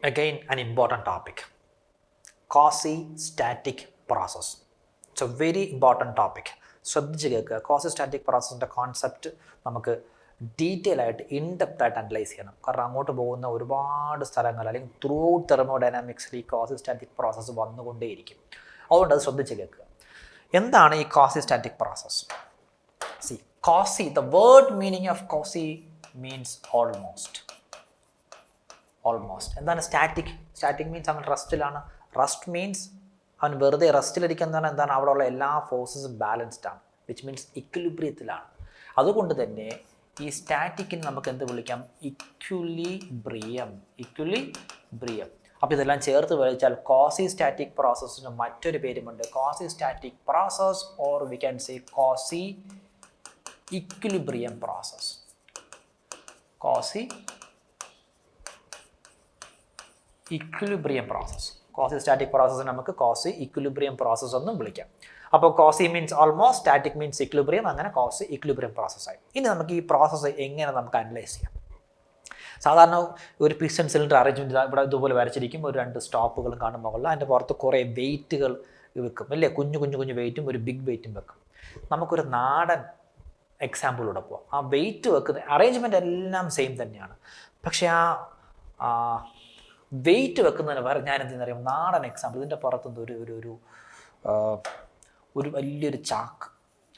Again, an important topic. Quasi-static process. It's a very important topic. ശ്രദ്ധിച്ച് കേൾക്കുക. Quasi-static പ്രോസസ്സിൻ്റെ concept നമുക്ക് detail ആയിട്ട് in-depth ആയിട്ട് അനലൈസ് ചെയ്യണം. കാരണം അങ്ങോട്ട് പോകുന്ന ഒരുപാട് സ്ഥലങ്ങൾ അല്ലെങ്കിൽ ത്രൂ ഔട്ട് തെർമോഡൈനാമിക്സിൽ ഈ ക്വാസിസ്റ്റാറ്റിക് പ്രോസസ്സ് വന്നുകൊണ്ടേയിരിക്കും. അതുകൊണ്ട് അത് ശ്രദ്ധിച്ച് കേൾക്കുക. എന്താണ് ഈ quasi-static process? C quasi, the word meaning of quasi means almost. എന്താണ് സ്റ്റാറ്റിക്? സ്റ്റാറ്റിക് മീൻസ് അവൻ റെസ്റ്റിലാണ്. റെസ്റ്റ് മീൻസ് അവൻ വെറുതെ റെസ്റ്റിലിരിക്കുന്നതാണ്. എന്താണ്? അവിടെയുള്ള എല്ലാ ഫോഴ്സസും ബാലൻസ്ഡ് ആണ്, വിച്ച് മീൻസ് ഇക്വിലിബ്രിയത്തിലാണ്. അതുകൊണ്ട് തന്നെ ഈ സ്റ്റാറ്റിക്കിന് നമുക്ക് എന്ത് വിളിക്കാം? ഇക്വിലിബ്രിയം. അപ്പോൾ ഇതെല്ലാം ചേർത്ത് വിളിച്ചാൽ ക്വാസി സ്റ്റാറ്റിക് പ്രോസസ്സിന് മറ്റൊരു പേരുമുണ്ട്, quasi static process, or we can say quasi equilibrium process. Equilibrium process. Quasi static പ്രോസസ്സിന് നമുക്ക് ക്വാസി ഇക്വിലിബ്രിയം പ്രോസസ് എന്നും വിളിക്കാം. അപ്പോൾ quasi means almost, static means equilibrium, അങ്ങനെ ക്വാസി ഇക്വിലിബ്രിയം പ്രോസസ്സായി. ഇനി നമുക്ക് ഈ പ്രോസസ്സ് എങ്ങനെ നമുക്ക് അനലൈസ് ചെയ്യാം? സാധാരണ ഒരു പിസ്റ്റൺ സിലിണ്ടർ അറേഞ്ച്മെൻറ്റ് ഇവിടെ ഇതുപോലെ വരച്ചിരിക്കും. ഒരു 2 സ്റ്റോപ്പുകളും കാണും മുകളിൽ. അതിൻ്റെ പുറത്ത് കുറേ വെയിറ്റുകൾ വെക്കും, അല്ലേ? കുഞ്ഞു വെയിറ്റും ഒരു ബിഗ് വെയിറ്റും വെക്കും. നമുക്കൊരു നാടൻ എക്സാമ്പിളിലൂടെ പോവാം. ആ വെയിറ്റ് വെക്കുന്ന അറേഞ്ച്മെൻ്റ് എല്ലാം സെയിം തന്നെയാണ്. പക്ഷേ ആ വെയിറ്റ് വെക്കുന്നതിന് വേറെ ഞാൻ എന്തെന്ന് അറിയാം, നാടൻ എക്സാമ്പിൾ. ഇതിൻ്റെ പുറത്തുനിന്ന് ഒരു വലിയൊരു ചാക്ക്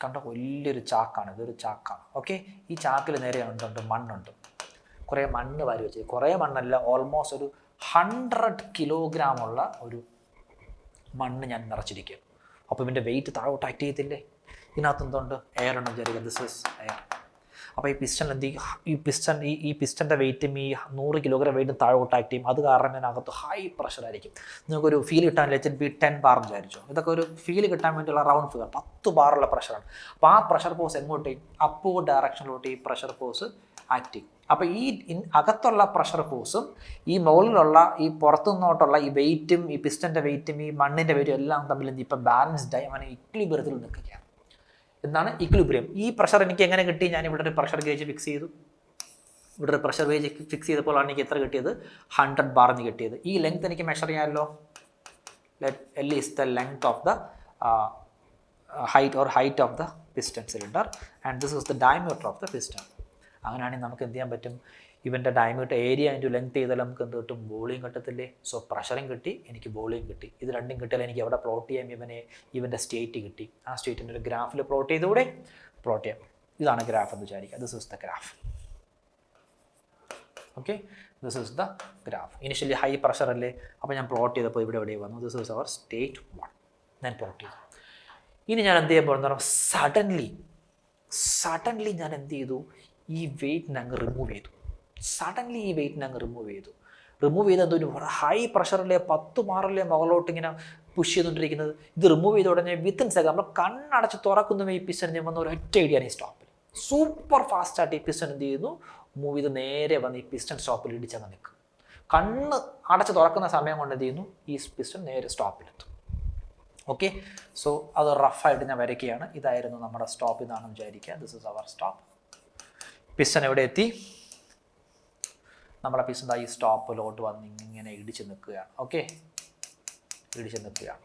കണ്ടോ? വലിയൊരു ചാക്കാണ്. ഇതൊരു ചാക്കാണ്. ഓക്കെ, ഈ ചാക്കിൽ നേരെ എന്തുണ്ട്? മണ്ണുണ്ട്. കുറേ മണ്ണ് വാരി വെച്ച്, കുറേ മണ്ണല്ല, ഓൾമോസ്റ്റ് ഒരു 100 കിലോഗ്രാമുള്ള ഒരു മണ്ണ് ഞാൻ നിറച്ചിരിക്കുക. അപ്പോൾ ഇതിൻ്റെ വെയിറ്റ് താഴോട്ട് ആക്ട് ചെയ്യത്തില്ലേ? ഇതിനകത്ത് എന്തുണ്ട്? എയർ ഉണ്ട് വിചാരിക്കുക. This is air. അപ്പോൾ ഈ പിസ്റ്റൺ എന്ത് ചെയ്യും? ഈ പിസ്റ്റൻ്റെ വെയിറ്റും ഈ 100 കിലോഗ്രാം വെയിറ്റും താഴോട്ട് ആക്ട് ചെയ്യും. അത് കാരണം ഇതിനകത്ത് ഹൈ പ്രഷർ ആയിരിക്കും. നിങ്ങൾക്കൊരു ഫീൽ കിട്ടാൻ ലെറ്റ് ബി 10 ബാർ വിചാരിച്ചു. ഇതൊക്കെ ഒരു ഫീൽ കിട്ടാൻ വേണ്ടിയുള്ള റൗണ്ട് ഫിഗർ 10 ബാറുള്ള പ്രഷറാണ്. അപ്പോൾ ആ പ്രഷർ ഫോഴ്സ് എങ്ങോട്ട്? അപ്വേർഡ് ഡയറക്ഷനിലോട്ട് ഈ പ്രഷർ ഫോഴ്സ് ആക്ട് ചെയ്യും. അപ്പോൾ ഈ അകത്തുള്ള പ്രഷർ ഫോഴ്സും ഈ മുകളിലുള്ള ഈ പുറത്തുനിന്നോട്ടുള്ള ഈ വെയിറ്റും ഈ പിസ്റ്റൻ്റെ വെയിറ്റും ഈ മണ്ണിൻ്റെ വെയിറ്റും എല്ലാം തമ്മിൽ ഇപ്പം ബാലൻസ്ഡ് ആയി അവനെ ഇക്വിലിബ്രിയത്തിൽ നിൽക്കുകയാണ്. എന്താണ് ഇക്വിലിബ്രിയം? ഈ പ്രഷർ എനിക്ക് എങ്ങനെ കിട്ടി? ഞാൻ ഇവിടെ ഒരു പ്രഷർ ഗേജ് ഫിക്സ് ചെയ്തു. ഇവിടെ ഒരു പ്രഷർ ഗേജ് ഫിക്സ് ചെയ്തപ്പോഴാണ് എനിക്ക് എത്ര കിട്ടിയത്? 100 ബാറിന് കിട്ടിയത്. ഈ ലെങ്ത് എനിക്ക് മെഷർ ചെയ്യാമല്ലോ. L is the length of the height of the piston cylinder and this is the diameter of the piston. അങ്ങനെയാണെങ്കിൽ നമുക്ക് എന്ത് ചെയ്യാൻ പറ്റും? ഇവൻ്റെ ഡയമീറ്റർ ഏരിയ അതിൻ്റെ ലെങ്ത് ചെയ്താൽ നമുക്ക് എന്ത് കിട്ടും? വോളിയം കിട്ടത്തില്ലേ? സോ പ്രഷറും കിട്ടി, എനിക്ക് വോളിയം കിട്ടി. ഇത് രണ്ടും കിട്ടിയാൽ എനിക്ക് എവിടെ പ്ലോട്ട് ചെയ്യാം? ഇവൻ്റെ സ്റ്റേറ്റ് കിട്ടി. ആ സ്റ്റേറ്റിൻ്റെ ഒരു ഗ്രാഫിൽ പ്ലോട്ട് ചെയ്തുകൂടെ? പ്ലോട്ട് ചെയ്യാം. ഇതാണ് ഗ്രാഫ് എന്ന് വിചാരിക്കുക. This is the graph. Okay, this is the graph. Initially high pressure അല്ലേ? അപ്പോൾ ഞാൻ പ്ലോട്ട് ചെയ്തപ്പോൾ ഇവിടെ എവിടെ വന്നു? This is our state 1. ഞാൻ പ്ലോട്ട് ചെയ്തു. ഇനി ഞാൻ എന്ത് ചെയ്യാൻ പോകുന്ന സഡൻലി ഞാൻ എന്ത് ചെയ്തു? ഈ വെയിറ്റിനെ അങ്ങ് റിമൂവ് ചെയ്തു. റിമൂവ് ചെയ്ത് എന്തോ ഹൈ പ്രഷറിലെ 10 ബാറിലെ മുകളിലോട്ട് ഇങ്ങനെ പുഷ് ചെയ്തുകൊണ്ടിരിക്കുന്നത്. ഇത് റിമൂവ് ചെയ്ത ഉടനെ വിത്തിൻ സെക്കൻഡ് നമ്മൾ കണ്ണടച്ച് തുറക്കുന്ന ഈ പിസ്റ്റൺ ഞാൻ വന്ന ഒരൊറ്റ ഐഡിയാണ് ഈ സ്റ്റോപ്പിൽ. സൂപ്പർ ഫാസ്റ്റായിട്ട് ഈ പിസ്റ്റൺ എന്ത് ചെയ്യുന്നു? മൂവ് ചെയ്ത് നേരെ വന്ന് ഈ പിസ്റ്റൺ സ്റ്റോപ്പിൽ ഇടിച്ചങ്ങ് നിൽക്കും. കണ്ണ് അടച്ച് തുറക്കുന്ന സമയം കൊണ്ട് എന്ത് ചെയ്യുന്നു? ഈ പിസ്റ്റൺ നേരെ സ്റ്റോപ്പിലെത്തും. ഓക്കെ, സോ അത് റഫായിട്ട് ഞാൻ വരയ്ക്കുകയാണ്. ഇതായിരുന്നു നമ്മുടെ സ്റ്റോപ്പ്. ഇതാണെന്ന് വിചാരിക്കുക. This is our stop. Piston എവിടെ എത്തി? നമ്മുടെ പിസ്റ്റൺ ഈ സ്റ്റോപ്പിലോട്ട് വന്ന് ഇങ്ങനെ ഇടിച്ച് നിൽക്കുകയാണ്. ഓക്കെ, ഇടിച്ച് നിൽക്കുകയാണ്.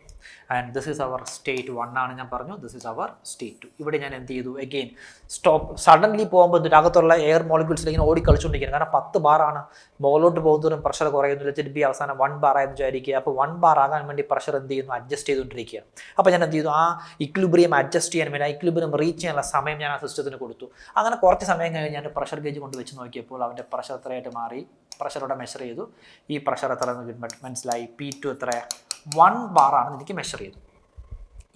And this is our state 1 ആണ് ഞാൻ പറഞ്ഞു. This is our state 2. ഇവിടെ ഞാൻ എന്ത് ചെയ്തു? Again stop. സഡൻലി പോകുമ്പോൾ എന്നിട്ട് അകത്തുള്ള എയർ മോളിക്യൂൾസിൽ ഇങ്ങനെ ഓടി കളിച്ചുകൊണ്ടിരിക്കുന്നത്. കാരണം 10 ബാറാണ്. മുകളിലോട്ട് പോകുന്നതും പ്രഷർ കുറയുന്നു. ലെറ്റ് ബി അവസാനം 1 ബാർ ആയെന്ന് വിചാരിക്കുക. അപ്പോൾ 1 ബാർ ആകാൻ വേണ്ടി പ്രഷർ എന്ത് ചെയ്യുന്നു? അഡ്ജസ്റ്റ് ചെയ്തുകൊണ്ടിരിക്കുകയാണ്. അപ്പോൾ ഞാൻ എന്ത് ചെയ്തു? ആ ഇക്വിലിബ്രിയം അഡ്ജസ്റ്റ് ചെയ്യാൻ വേണ്ടി, ആ ഇക്വിലിബ്രിയം റീച്ച് ചെയ്യാനുള്ള സമയം ഞാൻ ആ സിസ്റ്റത്തിന് കൊടുത്തു. അങ്ങനെ കുറച്ച് സമയം കഴിഞ്ഞ് ഞാൻ പ്രഷർ ഗേജ് കൊണ്ട് വെച്ച് നോക്കിയപ്പോൾ അവൻ്റെ പ്രഷർ എത്രയായിട്ട് മാറി? പ്രഷറോടെ മെഷർ ചെയ്തു. ഈ പ്രഷർ എത്ര മനസ്സിലായി? P2 എത്ര? 1 ബാറാണെന്ന് എനിക്ക് മെഷർ ചെയ്തു.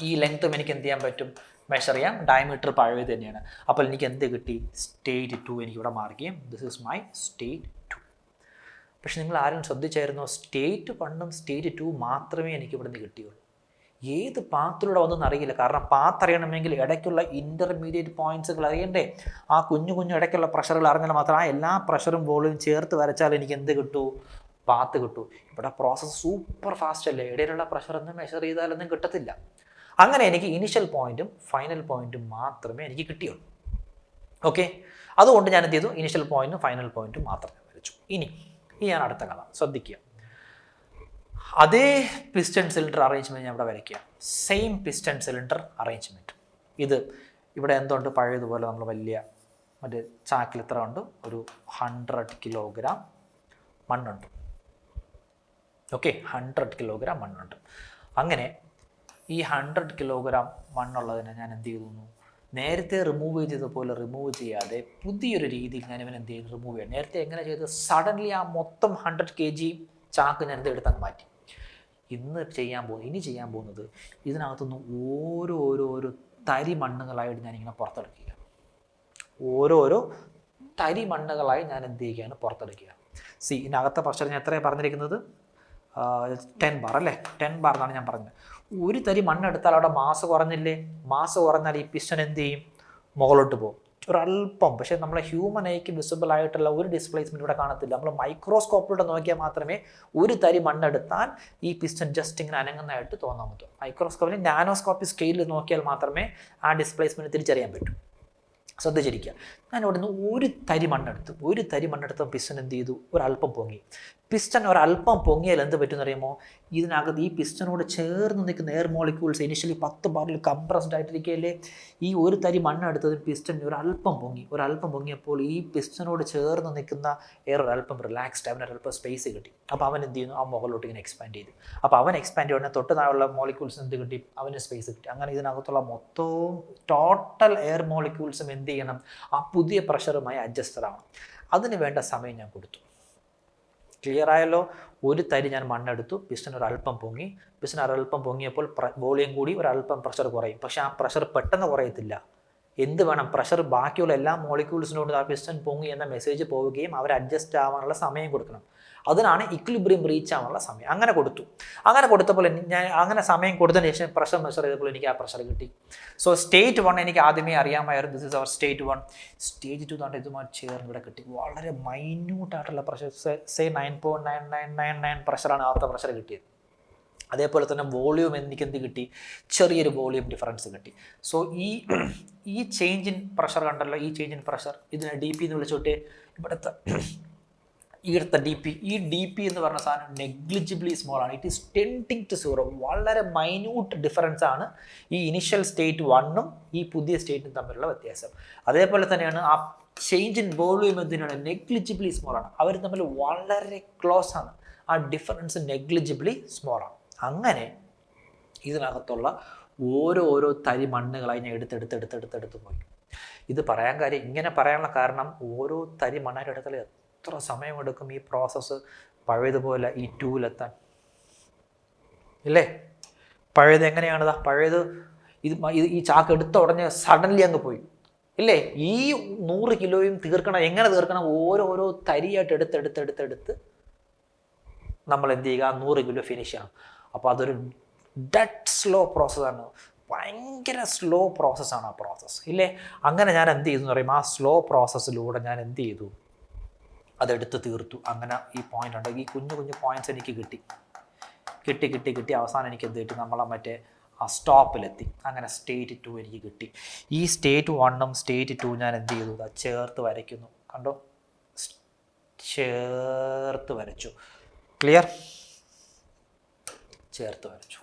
ഈ ലെങ്ത്തും എനിക്ക് എന്ത് ചെയ്യാൻ പറ്റും? മെഷർ ചെയ്യാം. ഡയമീറ്റർ പഴയത് തന്നെയാണ്. അപ്പോൾ എനിക്ക് എന്ത് കിട്ടി? സ്റ്റേറ്റ് 2 എനിക്ക് ഇവിടെ മാർക്ക് ചെയ്യും. This is my state 2. പക്ഷെ നിങ്ങൾ ആരും ശ്രദ്ധിച്ചായിരുന്നോ? സ്റ്റേറ്റ് 1ഉം സ്റ്റേറ്റ് 2 മാത്രമേ എനിക്ക് ഇവിടെ നിന്ന് കിട്ടിയുള്ളൂ. ഏത് പാത്തിലൂടെ വന്നൊന്നും അറിയില്ല. കാരണം പാത്ത് അറിയണമെങ്കിൽ ഇടയ്ക്കുള്ള ഇൻ്റർമീഡിയറ്റ് പോയിൻറ്റ്സുകൾ അറിയണ്ടേ? ആ കുഞ്ഞു ഇടയ്ക്കുള്ള പ്രഷറുകൾ അറിഞ്ഞാൽ മാത്രം ആ എല്ലാ പ്രഷറും വോളിയം ചേർത്ത് വരച്ചാൽ എനിക്ക് എന്ത് കിട്ടൂ? പാത്ത് കിട്ടൂ. ഇവിടെ പ്രോസസ്സ് സൂപ്പർ ഫാസ്റ്റ് അല്ലേ? ഇടയിലുള്ള പ്രഷർ ഒന്നും മെഷർ ചെയ്താലൊന്നും കിട്ടത്തില്ല. അങ്ങനെ എനിക്ക് ഇനിഷ്യൽ പോയിന്റും ഫൈനൽ പോയിന്റും മാത്രമേ എനിക്ക് കിട്ടിയുള്ളൂ. ഓക്കെ, അതുകൊണ്ട് ഞാൻ എന്ത് ചെയ്തു? ഇനിഷ്യൽ പോയിന്റും ഫൈനൽ പോയിന്റും മാത്രമേ വരച്ചു. ഇനി ഞാൻ അടുത്ത കഥ ശ്രദ്ധിക്കുക. അതേ പിസ്റ്റൺ സിലിണ്ടർ അറേഞ്ച്മെൻറ്റ് ഞാൻ ഇവിടെ വരയ്ക്കുക. Same piston cylinder arrangement. ഇത് ഇവിടെ എന്തുണ്ട്, പഴയതുപോലെ നമ്മൾ വലിയ മറ്റേ ചാക്കിൽ ഇത്ര ഉണ്ട്, ഒരു 100 കിലോഗ്രാം മണ്ണുണ്ട്. ഓക്കെ, 100 കിലോഗ്രാം മണ്ണുണ്ട്. അങ്ങനെ ഈ 100 കിലോഗ്രാം മണ്ണുള്ളതിനെ ഞാൻ എന്ത് ചെയ്തു, നേരത്തെ റിമൂവ് ചെയ്തതുപോലെ റിമൂവ് ചെയ്യാതെ പുതിയൊരു രീതിയിൽ ഞാൻ ഇവൻ എന്ത് ചെയ്തു, റിമൂവ് ചെയ്യാം. നേരത്തെ എങ്ങനെ ചെയ്ത്, സഡൻലി ആ മൊത്തം 100 kg ചാക്ക് ഞാൻ എന്ത് എടുത്തങ്ങ് മാറ്റി. ഇനി ചെയ്യാൻ പോകുന്നത് ഇതിനകത്തുനിന്ന് ഓരോരോ തരി മണ്ണുകളായിട്ട് ഞാനിങ്ങനെ പുറത്തെടുക്കുക. ഓരോരോ തരി മണ്ണുകളായി ഞാൻ എന്ത് ചെയ്യുകയാണ്, പുറത്തെടുക്കുക. ഇതിനകത്തെ പ്രഷർ ഞാൻ എത്രയാണ് പറഞ്ഞിരിക്കുന്നത്, 10 ബാർ അല്ലേ, 10 ബാർ എന്നാണ് ഞാൻ പറഞ്ഞത്. ഒരു തരി മണ്ണെടുത്താൽ അവിടെ മാസ് കുറഞ്ഞില്ലേ, മാസ് കുറഞ്ഞാൽ ഈ പിസ്റ്റൺ എന്ത് ചെയ്യും, മുകളിലോട്ട് പോകും ഒരല്പം. പക്ഷേ നമ്മളെ ഹ്യൂമൻ ഐക്ക് വിസിബിൾ ആയിട്ടുള്ള ഒരു ഡിസ്പ്ലേസ്മെൻറ്റ് ഇവിടെ കാണത്തില്ല. നമ്മൾ മൈക്രോസ്കോപ്പിലൂടെ നോക്കിയാൽ മാത്രമേ ഒരു തരി മണ്ണെടുത്താൽ ഈ പിസ്റ്റൺ ജസ്റ്റ് ഇങ്ങനെ അനങ്ങുന്നതായിട്ട് തോന്നാൻ പറ്റും. മൈക്രോസ്കോപ്പിൽ നാനോസ്കോപ്പിക് സ്കെയിലിൽ നോക്കിയാൽ മാത്രമേ ആ ഡിസ്പ്ലേസ്മെൻറ്റ് തിരിച്ചറിയാൻ പറ്റൂ. ശ്രദ്ധിച്ചിരിക്കുക. ഞാൻ ഇവിടെ നിന്ന് ഒരു തരി മണ്ണെടുത്ത് പിസ്റ്റൺ എന്ത് ചെയ്തു, ഒരല്പം പൊങ്ങി. പിസ്റ്റൺ ഒരല്പം പൊങ്ങിയാൽ എന്ത് പറ്റുമെന്ന് അറിയുമോ, ഇതിനകത്ത് ഈ പിസ്റ്റനോട് ചേർന്ന് നിൽക്കുന്ന എയർ മോളിക്യൂൾസ് ഇനിഷ്യലി 10 ബാറിൽ കംപ്രസ്ഡ് ആയിട്ടിരിക്കുകയല്ലേ. ഈ ഒരു തരി മണ്ണെടുത്തത് പിസ്റ്റൺ ഒരല്പം പൊങ്ങിയപ്പോൾ ഈ പിസ്റ്റനോട് ചേർന്ന് നിൽക്കുന്ന എയർ ഒരല്പം റിലാക്സ്ഡ്, അവനൊരല്പം സ്പേസ് കിട്ടി. അപ്പോൾ അവൻ എന്ത് ചെയ്യുന്നു, ആ മുകളിലോട്ട് ഇങ്ങനെ എക്സ്പാൻഡ് ചെയ്തു. അപ്പോൾ അവൻ എക്സ്പാൻഡ് ചെയ്യുന്ന തൊട്ട് താഴെയുള്ള മോളിക്യൂൾസ് എന്ത് കിട്ടി, അവന് സ്പേസ് കിട്ടി. അങ്ങനെ ഇതിനകത്തുള്ള മൊത്തവും ടോട്ടൽ എയർ മോളിക്യൂൾസും എന്ത് ചെയ്യണം, ആ പുതിയ പ്രഷറുമായി അഡ്ജസ്റ്റഡ് ആവണം. അതിന് വേണ്ട സമയം ഞാൻ കൊടുത്തു. ക്ലിയർ ആയല്ലോ. ഒരു തരി ഞാൻ മണ്ണെടുത്തു, പിസ്റ്റൺ ഒരല്പം പൊങ്ങിയപ്പോൾ വോളിയം കൂടി, ഒരല്പം പ്രഷർ കുറയും. പക്ഷേ ആ പ്രഷർ പെട്ടെന്ന് കുറയത്തില്ല. എന്ത് വേണം, പ്രഷർ ബാക്കിയുള്ള എല്ലാ മോളിക്യൂൾസിനോട് ആ പിസ്റ്റൺ പൊങ്ങി എന്ന മെസ്സേജ് പോവുകയും അവർ അഡ്ജസ്റ്റ് ആവാനുള്ള സമയം കൊടുക്കണം. അതിനാണ് ഇക്വിലിബ്രിയം റീച്ച് ആവാനുള്ള സമയം. അങ്ങനെ കൊടുത്തപ്പോൾ ഞാൻ അങ്ങനെ സമയം കൊടുത്തതിന് ശേഷം പ്രഷർ മെഷർ ചെയ്തപ്പോൾ എനിക്ക് ആ പ്രഷർ കിട്ടി. സോ സ്റ്റേറ്റ് 1 എനിക്ക് ആദ്യമേ അറിയാമായിരുന്നു. This is our state 1. സ്റ്റേറ്റ് 2 താണ്ട് ഇതുമായി ചേർന്ന് ഇവിടെ കിട്ടി. വളരെ മൈന്യൂട്ടായിട്ടുള്ള പ്രഷർ, സേ 9.9999 പ്രഷറാണ് ആദ്യത്തെ പ്രഷർ കിട്ടിയത്. അതേപോലെ തന്നെ വോളിയം എനിക്ക് എന്ത് കിട്ടി, ചെറിയൊരു വോളിയം ഡിഫറൻസ് കിട്ടി. സോ ഈ ചേഞ്ച് ഇൻ പ്രഷർ കണ്ടല്ലോ, ഈ ചേഞ്ച് ഇൻ പ്രഷർ, ഇതിനെ ഡി പി എന്ന് വിളിച്ചോട്ടെ. ഇവിടുത്തെ ഡി പി എന്ന് പറഞ്ഞ സാധനം നെഗ്ലിജിബിളി സ്മോൾ ആണ്. It is tending to 0. വളരെ മൈന്യൂട്ട് ഡിഫറൻസ് ആണ് ഈ ഇനിഷ്യൽ സ്റ്റേറ്റ് 1ഉം ഈ പുതിയ സ്റ്റേറ്റും തമ്മിലുള്ള വ്യത്യാസം. അതേപോലെ തന്നെയാണ് ആ ചേഞ്ച് ഇൻ വോളിയം എന്തിനാണ്, നെഗ്ലിജിബിളി സ്മോൾ ആണ്. അവർ തമ്മിൽ വളരെ ക്ലോസ് ആണ്. ആ ഡിഫറൻസ് നെഗ്ലിജിബിളി സ്മോൾ ആണ്. അങ്ങനെ ഇതിനകത്തുള്ള ഓരോരോ തരി മണ്ണുകളായി ഞാൻ എടുത്തെടുത്ത് പോയി. ഇത് ഇങ്ങനെ പറയാനുള്ള കാരണം, ഓരോ തരി മണ്ണായിട്ട് എടുത്താൽ എത്ര സമയമെടുക്കും ഈ പ്രോസസ്സ് പഴയതുപോലെ ഈ 2-ലെത്താൻ ഇല്ലേ. പഴയത് എങ്ങനെയാണിതാ, പഴയത് ഈ ചാക്ക് എടുത്ത ഉടനെ സഡൻലി അങ്ങ് പോയി ഇല്ലേ. ഈ 100 കിലോയും എങ്ങനെ തീർക്കണം, ഓരോരോ തരിയായിട്ട് എടുത്ത് നമ്മൾ എന്ത് ചെയ്യുക, 100 കിലോ ഫിനിഷ് ചെയ്യണം. അപ്പോൾ അതൊരു ഡെഡ് സ്ലോ പ്രോസസ്സാണ്. ഭയങ്കര സ്ലോ പ്രോസസ്സാണ് ആ പ്രോസസ്സ് ഇല്ലേ. അങ്ങനെ ഞാൻ എന്ത് ചെയ്തു എന്ന് പറയുമ്പോൾ, ആ സ്ലോ പ്രോസസ്സിലൂടെ ഞാൻ എന്ത് ചെയ്തു, അതെടുത്ത് തീർത്തു. അങ്ങനെ ഈ പോയിന്റ് ഉണ്ട്, ഈ കുഞ്ഞു പോയിന്റ്സ് എനിക്ക് കിട്ടി. അവസാനം എനിക്ക് എന്ത് കിട്ടി, നമ്മളെ മറ്റേ ആ സ്റ്റോപ്പിലെത്തി. അങ്ങനെ സ്റ്റേറ്റ് 2 എനിക്ക് കിട്ടി. ഈ സ്റ്റേറ്റ് 1ഉം സ്റ്റേറ്റ് 2 ഞാൻ എന്ത് ചെയ്തു, ചേർത്ത് വരയ്ക്കുന്നു. കണ്ടോ, ചേർത്ത് വരച്ചു. ക്ലിയർ, ചേർത്ത് വരച്ചു.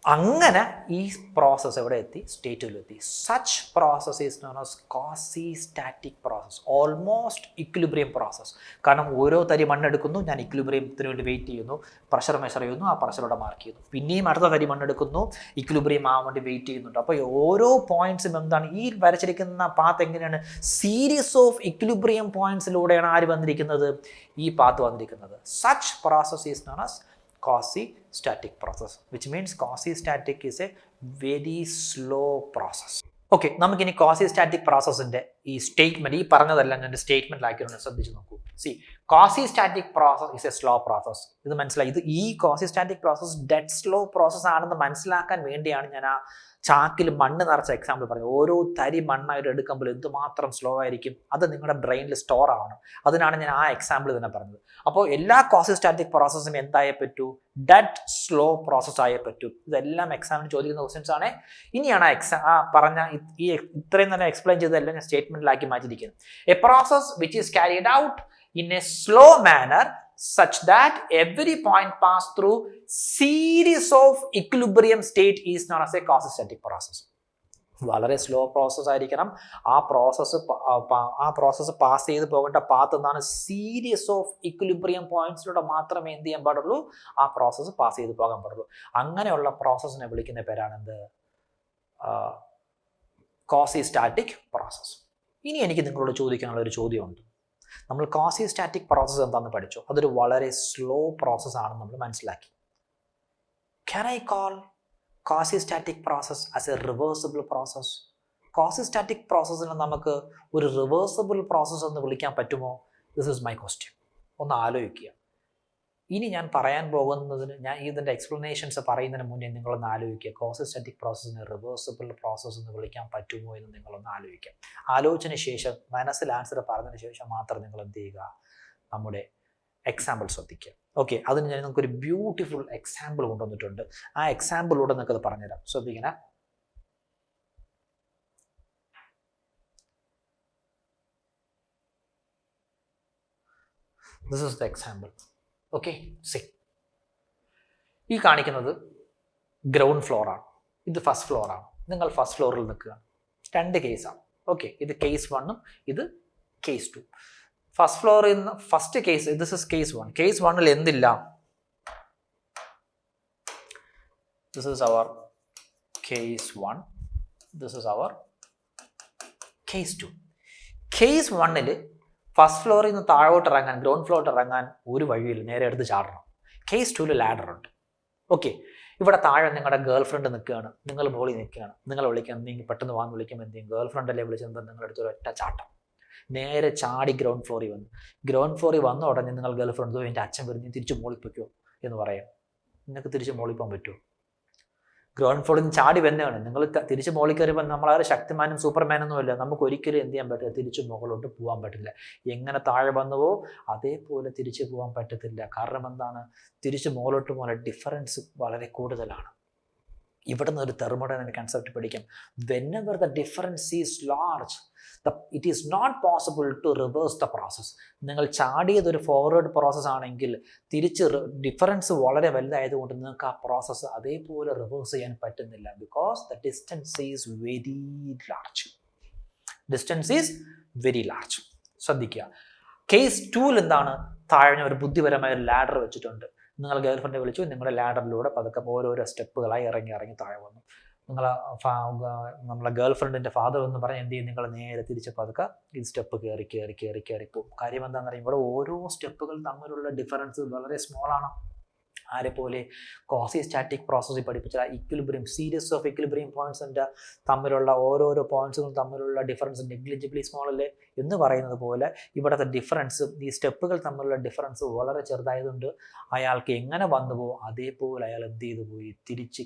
അങ്ങനെ ഈ പ്രോസസ്സ് എവിടെ എത്തി, state 2 such process is known as quasi static process, almost equilibrium process. കാരണം ഓരോ തരി മണ്ണെടുക്കുന്നു, ഞാൻ ഇക്വിലിബ്രിയത്തിന് വേണ്ടി വെയിറ്റ് ചെയ്യുന്നു, പ്രഷർ മെഷർ ചെയ്യുന്നു, ആ പ്രഷറോടെ മാർക്ക് ചെയ്യുന്നു. പിന്നെയും അടുത്ത തരി മണ്ണെടുക്കുന്നു, ഇക്വിലിബ്രിയം ആവാൻ വേണ്ടി വെയിറ്റ് ചെയ്യുന്നുണ്ട്. അപ്പോൾ ഓരോ പോയിന്റ്സും എന്താണ്, ഈ വരച്ചിരിക്കുന്ന പാത്ത് എങ്ങനെയാണ്, സീരീസ് ഓഫ് ഇക്വിലിബ്രിയം പോയിന്റ്സിലൂടെയാണ് ആര് വന്നിരിക്കുന്നത്, ഈ പാത്ത് വന്നിരിക്കുന്നത്. Such process is known as quasi-static process, which means quasi-static is a very slow process. Okay, നമുക്കിനി quasi-static പ്രോസസ്സിൻ്റെ ഈ സ്റ്റേറ്റ്മെൻറ്റ്, ഈ പറഞ്ഞതെല്ലാം ഞാൻ സ്റ്റേറ്റ്മെൻറ്റിലാക്കിയിട്ടുണ്ട്, ശ്രദ്ധിച്ച് നോക്കൂ. quasi-static process is a slow process. ഇത് മനസ്സിലായി. ഈ quasi-static process dead slow process ആണെന്ന് മനസ്സിലാക്കാൻ വേണ്ടിയാണ് ഞാൻ ആ ചാക്കിൽ മണ്ണ് നിറച്ച എക്സാമ്പിൾ പറഞ്ഞു. ഓരോ തരി മണ്ണായിട്ട് എടുക്കുമ്പോൾ എന്തുമാത്രം സ്ലോ ആയിരിക്കും, അത് നിങ്ങളുടെ ബ്രെയിനിൽ സ്റ്റോർ ആവണം. അതിനാണ് ഞാൻ ആ എക്സാമ്പിൾ തന്നെ പറഞ്ഞത്. അപ്പോൾ എല്ലാ quasi-static പ്രോസസ്സും എന്തായേ പറ്റൂ, ഡെഡ് സ്ലോ പ്രോസസ് ആയേ പറ്റൂ. ഇതെല്ലാം എക്സാമിന് ചോദിക്കുന്ന ക്വസ്റ്റ്യൻസ് ആണ്. ഇനിയാണ് പറഞ്ഞ ഈ ഇത്രയും തന്നെ എക്സ്പ്ലെയിൻ ചെയ്തതെല്ലാം ഞാൻ സ്റ്റേറ്റ്മെന്റിലാക്കി മാറ്റിയിരിക്കുന്നത്. A process which is carried out in a slow manner such that every point passed through series of equilibrium state is known as a quasi-static process. വളരെ സ്ലോ പ്രോസസ് ആയിരിക്കണം. ആ പ്രോസസ്സ് പാസ് ചെയ്ത് പോകേണ്ട path എന്താണ്? Series of equilibrium പോയിന്റ്സിലൂടെ മാത്രമേ എന്ത് ചെയ്യാൻ പാടുള്ളൂ? ആ പ്രോസസ്സ് പാസ് ചെയ്ത് പോകാൻ പാടുള്ളൂ. അങ്ങനെയുള്ള പ്രോസസ്സിനെ വിളിക്കുന്ന പേരാണ് എന്ത്? Quasi-static process. ഇനി എനിക്ക് നിങ്ങളോട് ചോദിക്കാനുള്ള ഒരു ചോദ്യമുണ്ട്. നമ്മൾ ക്വാസി-സ്റ്റാറ്റിക് പ്രോസസ് എന്താണെന്ന് പഠിച്ചു. അതൊരു വളരെ സ്ലോ പ്രോസസ് ആണെന്ന് നമ്മൾ മനസ്സിലാക്കി. Can I call quasi-static process as a reversible process? Quasi-static processനെ നമുക്ക് ഒരു റിവേഴ്സിബിൾ പ്രോസസ് എന്ന് വിളിക്കാൻ പറ്റുമോ? This is my question. ഒന്ന് ആലോചിക്കുക. ഇനി ഞാൻ പറയാൻ പോകുന്നതിന്, ഞാൻ ഇതിൻ്റെ എക്സ്പ്ലനേഷൻസ് പറയുന്നതിന് മുന്നേ നിങ്ങളൊന്ന് ആലോചിക്കുക. ക്വാസി-സ്റ്റാറ്റിക് പ്രോസസ്സിനെ റിവേഴ്സിബിൾ പ്രോസസ്സ് എന്ന് വിളിക്കാൻ പറ്റുമോ എന്ന് നിങ്ങളൊന്ന് ആലോചിക്കുക. ആലോചിച്ചതിന് ശേഷം മനസ്സിൽ ആൻസർ പറഞ്ഞതിന് ശേഷം മാത്രം നിങ്ങൾ എന്ത് ചെയ്യുക? നമ്മുടെ എക്സാമ്പിൾ ശ്രദ്ധിക്കുക. ഓക്കെ, അതിന് ഞാൻ നമുക്കൊരു ബ്യൂട്ടിഫുൾ എക്സാമ്പിൾ കൊണ്ടുവന്നിട്ടുണ്ട്. ആ എക്സാമ്പിളിലൂടെ നിങ്ങൾക്കത് പറഞ്ഞുതരാം. ശ്രദ്ധിക്കണേ. This is the example. Okay, C, ഈ കാണിക്കുന്നത് ഗ്രൗണ്ട് ഫ്ലോർ ആണ്, ഇത് ഫസ്റ്റ് ഫ്ലോർ ആണ്. നിങ്ങൾ ഫസ്റ്റ് ഫ്ലോറിൽ നിൽക്കുകയാണ്. രണ്ട് കേസാണ്. ഓക്കെ, ഇത് കേസ് 1ഉം ഇത് കേസ് 2. ഫസ്റ്റ് ഫ്ലോറിൽ നിന്ന് first case, this is case 1. Case 1ൽ എന്തില്ല? This is our case 1, this is our case 2. Case 1ൽ ഫസ്റ്റ് ഫ്ലോറിൽ നിന്ന് താഴോട്ട് ഇറങ്ങാൻ, ഗ്രൗണ്ട് ഫ്ലോറിൽ ഇറങ്ങാൻ ഒരു വഴിയില്ല, നേരെ എടുത്ത് ചാടണം. കേസ് 2ൽ ലാഡർ ഉണ്ട്. ഓക്കെ, ഇവിടെ താഴെ നിങ്ങളുടെ ഗേൾ ഫ്രണ്ട് നിൽക്കുകയാണ്, നിങ്ങൾ മുകളിൽ നിൽക്കുകയാണ്. നിങ്ങൾ വിളിക്കാൻ എന്തെങ്കിലും പെട്ടെന്ന് വാങ്ങി വിളിക്കുമ്പോൾ എന്തെങ്കിലും ഗേൾ ഫ്രണ്ടല്ലേ വിളിച്ചത്, നിങ്ങളുടെ അടുത്ത് ഒരു ഒറ്റ ചാട്ടം, നേരെ ചാടി ഗ്രൗണ്ട് ഫ്ലോറിൽ വന്നു. ഗ്രൗണ്ട് ഫ്ലോറിൽ വന്ന ഉടനെ നിങ്ങൾ ഗേൾ ഫ്രണ്ട്, എൻ്റെ അച്ഛൻ വരുന്ന തിരിച്ച് മോളിൽ പൊയ്ക്കോ എന്ന് പറയാം. നിങ്ങൾക്ക് തിരിച്ച് മോളിൽ പോകാൻ പറ്റുമോ? ഗ്രൗണ്ട് ഫ്ലോറിൽ നിന്ന് ചാടി വന്നതാണ്. നിങ്ങൾ തിരിച്ച് മോളിൽ കയറിയപ്പോൾ നമ്മളാരും ശക്തിമാനും സൂപ്പർമാനൊന്നും അല്ല. നമുക്ക് ഒരിക്കലും എന്ത് ചെയ്യാൻ പറ്റില്ല? തിരിച്ച് മുകളിലോട്ട് പോകാൻ പറ്റില്ല. എങ്ങനെ താഴെ വന്നുവോ അതേപോലെ തിരിച്ച് പോകാൻ പറ്റത്തില്ല. കാരണം എന്താണ്? തിരിച്ച് മുകളിലോട്ട് പോകാൻ ഡിഫറൻസ് വളരെ കൂടുതലാണ്. ഇവിടെ നിന്ന് ഒരു തെർമോഡൈനാമിക് കൺസെപ്റ്റ് പഠിക്കാം. Whenever the difference is large, it is not possible to reverse the process. നിങ്ങൾ ചാടിയത് ഒരു ഫോർവേഡ് പ്രോസസ് ആണെങ്കിൽ തിരിച്ച് ഡിഫറൻസ് വളരെ വലുതായതുകൊണ്ട് നിങ്ങൾക്ക് ആ പ്രോസസ്സ് അതേപോലെ റിവേഴ്സ് ചെയ്യാൻ പറ്റുന്നില്ല. Because the distance is very large. Distance is very large. ശ്രദ്ധിക്കുക. കേസ് 2ൽ എന്താണ്? താഴെ ഒരു ബുദ്ധിപരമായ ഒരു ലാഡർ വെച്ചിട്ടുണ്ട്. നിങ്ങൾ ഗേൾ ഫ്രണ്ട് വിളിച്ചു, നിങ്ങളുടെ ലാഡറിലൂടെ പതുക്കെ ഓരോരോ സ്റ്റെപ്പുകളായി ഇറങ്ങി താഴെ വന്നു. നമ്മളെ ഗേൾ ഫ്രണ്ടിൻ്റെ ഫാദർ എന്ന് പറഞ്ഞാൽ എന്ത് ചെയ്യും? നിങ്ങൾ നേരെ തിരിച്ച് പതുക്കെ ഈ സ്റ്റെപ്പ് കയറി പോകും. കാര്യം എന്താണെന്ന് അറിയാം, ഇവിടെ ഓരോ സ്റ്റെപ്പുകൾ തമ്മിലുള്ള ഡിഫറൻസ് വളരെ സ്മോൾ ആണ്. ആരെപ്പോലെ? ക്വാസി-സ്റ്റാറ്റിക് പ്രോസസ്സിൽ പഠിപ്പിച്ച ഇക്വിലിബ്രിയം, സീരീസ് ഓഫ് ഇക്വിലിബ്രിയം പോയിന്റ്സിൻ്റെ തമ്മിലുള്ള ഓരോരോ പോയിന്റ്സുകളും തമ്മിലുള്ള ഡിഫറൻസ് നെഗ്ലിജിബിളി സ്മോൾ അല്ലേ എന്ന് പറയുന്നത് പോലെ ഇവിടുത്തെ ഡിഫറൻസ്, ഈ സ്റ്റെപ്പുകൾ തമ്മിലുള്ള ഡിഫറൻസ് വളരെ ചെറുതായതുകൊണ്ട് അയാൾക്ക് എങ്ങനെ വന്നുപോകും അതേപോലെ അയാൾ എന്ത് ചെയ്തു പോയി? തിരിച്ച്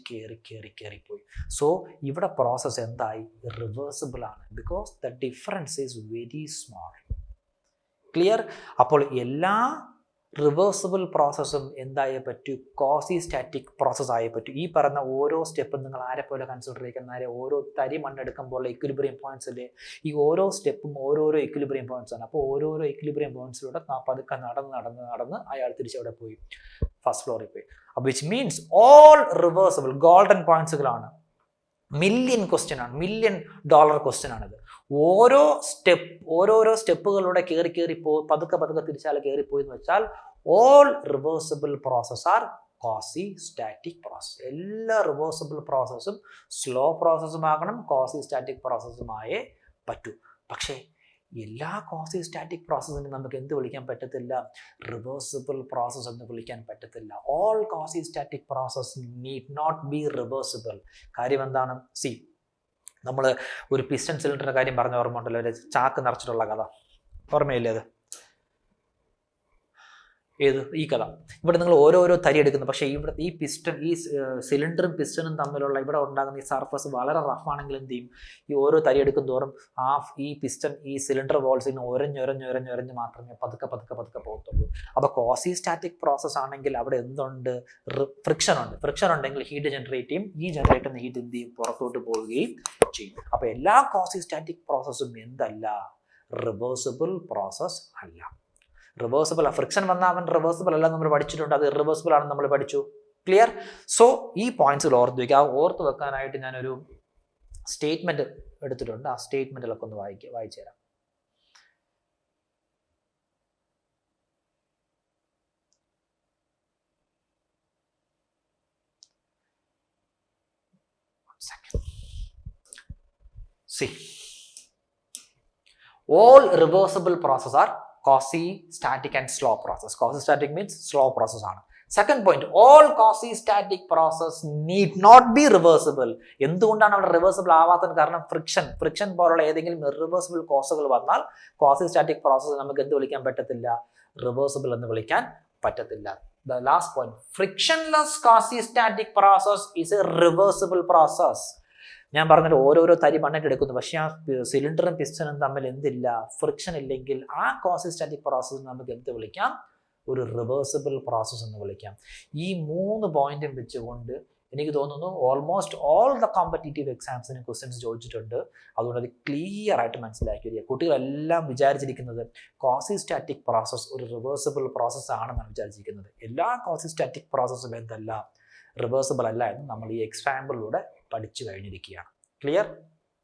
കയറിപ്പോയി. സോ ഇവിടെ പ്രോസസ്സ് എന്തായി? റിവേഴ്സിബിൾ ആണ്. Because the difference is very small. Clear? അപ്പോൾ എല്ലാ റിവേഴ്സിബിൾ പ്രോസസ്സും എന്തായേ പറ്റൂ? ക്വാസി-സ്റ്റാറ്റിക് പ്രോസസ്സ് ആയേ പറ്റൂ. ഈ പറഞ്ഞ ഓരോ സ്റ്റെപ്പും നിങ്ങൾ ആരെപ്പോലെ കൺസിഡർ ചെയ്യുന്ന, ഓരോ തരി മണ്ണെടുക്കുമ്പോൾ ഇക്വിലിബ്രിയം പോയിന്റ്സിലെ ഈ ഓരോ സ്റ്റെപ്പും ഓരോരോ ഇക്വിലിബ്രിയം പോയിന്റ്സ് ആണ്. അപ്പോൾ ഓരോരോ ഇക്വിലിബ്രിയം പോയിന്റ്സിലൂടെ പതുക്കെ നടന്ന് അയാൾ തിരിച്ചവിടെ പോയി, ഫസ്റ്റ് ഫ്ലോറിൽ പോയി. അപ്പോൾ which means all reversible golden പോയിന്റ്സുകളാണ്. മില്യൺ ക്വസ്റ്റ്യൻ ആണ്, $1 million ക്വസ്റ്റ്യൻ ആണിത്. ഓരോരോ സ്റ്റെപ്പുകളിലൂടെ കയറി പതുക്കെ തിരിച്ചാൽ കയറിപ്പോയി എന്ന് വെച്ചാൽ all reversible process R quasi-static process. എല്ലാ റിവേഴ്സിബിൾ പ്രോസസ്സും സ്ലോ പ്രോസസ്സും ആകണം, ക്വാസി-സ്റ്റാറ്റിക് പ്രോസസ്സുമായേ പറ്റൂ. പക്ഷേ എല്ലാ ക്വാസി-സ്റ്റാറ്റിക് പ്രോസസ്സിനും നമുക്ക് എന്ത് വിളിക്കാൻ പറ്റത്തില്ല? റിവേഴ്സിബിൾ പ്രോസസ്സ് എന്ന് വിളിക്കാൻ പറ്റത്തില്ല. All quasi static process need not be reversible. കാര്യം എന്താണ്? സി, നമ്മൾ ഒരു പിസ്റ്റൺ സിലിണ്ടറിൻ്റെ കാര്യം പറഞ്ഞ ഓർമ്മ ഉണ്ടല്ലോ, ഒരു ചാക്ക് നിറച്ചിട്ടുള്ള കഥ, ഓർമ്മയില്ലേ അത്? ഈ കഥ. ഇവിടെ നിങ്ങൾ ഓരോരോ തരി എടുക്കുന്നു. പക്ഷേ ഇവിടെ ഈ സിലിണ്ടറും പിസ്റ്റണും തമ്മിലുള്ള ഇവിടെ ഉണ്ടാകുന്ന ഈ സർഫസ് വളരെ റഫാണെങ്കിൽ എന്ത് ചെയ്യും? ഈ ഓരോ തരി എടുക്കും തോറും ഈ പിസ്റ്റൺ ഈ സിലിണ്ടർ വോൾസിന് ഒരഞ്ഞ് മാത്രമേ പതുക്കെ പോകത്തുള്ളൂ. അപ്പോൾ ക്വാസി-സ്റ്റാറ്റിക് പ്രോസസ് ആണെങ്കിൽ അവിടെ എന്തുണ്ട്? ഫ്രിക്ഷൻ ഉണ്ട്. ഫ്രിക്ഷൻ ഉണ്ടെങ്കിൽ ഹീറ്റ് ജനറേറ്റ് ചെയ്യും. ഈ ജനറേറ്റ് ചെയ്യുന്ന ഹീറ്റ് എന്ത് ചെയ്യും? പുറത്തോട്ട് പോവുകയും ചെയ്യും. അപ്പോൾ എല്ലാ ക്വാസി-സ്റ്റാറ്റിക് പ്രോസസ്സും എന്തല്ല? റിവേഴ്സിബിൾ പ്രോസസ് അല്ല. റിവേഴ്സിബിൾ. ഫ്രിക്ഷൻ വന്നാൽ അവൻ റിവേഴ്സിബിൾ അല്ല നമ്മൾ പഠിച്ചിട്ടുണ്ട്, അത് ഇറിവേഴ്സിബിൾ ആണെന്ന് നമ്മൾ പഠിച്ചു. ക്ലിയർ? സോ ഈ പോയിന്റ്സിൽ ഓർത്ത് വയ്ക്കുക. ഓർത്ത് വെക്കാനായിട്ട് ഞാനൊരു സ്റ്റേറ്റ്മെന്റ് എടുത്തിട്ടുണ്ട്. ആ സ്റ്റേറ്റ്മെന്റിലൊക്കെ ഒന്ന് വായിച്ചു തരാം. See, all reversible processes are quasi-static and slow process. Quasi-static means slow process ആണ്. Second point, all quasi-static process need not be reversible. എന്തുകൊണ്ടാണ് അവിടെ റിവേഴ്സിബിൾ ആവാത്തത്? കാരണം ഫ്രിക്ഷൻ പോലുള്ള ഏതെങ്കിലും ഇറിവേഴ്സിബിൾ കോസുകൾ വന്നാൽ quasi-static process നമുക്ക് എന്ത് വിളിക്കാൻ പറ്റത്തില്ല? റിവേഴ്സിബിൾ എന്ന് വിളിക്കാൻ പറ്റത്തില്ല. The last point, frictionless quasi-static process is a reversible process. ഞാൻ പറഞ്ഞത് ഓരോരോ തരി മണ്ണിട്ട് എടുക്കുന്നു, പക്ഷേ ആ സിലിണ്ടറും പിസ്റ്റനും തമ്മിൽ എന്തില്ല? ഫ്രിക്ഷൻ ഇല്ലെങ്കിൽ ആ quasi-static പ്രോസസ്സ് നമുക്ക് എന്ത് വിളിക്കാം? ഒരു റിവേഴ്സിബിൾ പ്രോസസ്സ് എന്ന് വിളിക്കാം. ഈ 3 പോയിന്റും വെച്ചുകൊണ്ട് എനിക്ക് തോന്നുന്നു ഓൾമോസ്റ്റ് ഓൾ ദ കോമ്പറ്റീറ്റീവ് എക്സാംസിന് ക്വസ്റ്റ്യൻസ് ചോദിച്ചിട്ടുണ്ട്. അതുകൊണ്ട് അത് ക്ലിയർ ആയിട്ട് മനസ്സിലാക്കി വരിക. കുട്ടികളെല്ലാം വിചാരിച്ചിരിക്കുന്നത് quasi-static പ്രോസസ്സ് ഒരു റിവേഴ്സിബിൾ പ്രോസസ്സ് ആണെന്നാണ് വിചാരിച്ചിരിക്കുന്നത്. എല്ലാ quasi-static പ്രോസസ്സും എന്തല്ല? റിവേഴ്സിബിൾ അല്ല എന്ന് നമ്മൾ ഈ എക്സാമ്പിളിലൂടെ പഠിച്ചു കഴിഞ്ഞിരിക്കുകയാണ്. ക്ലിയർ?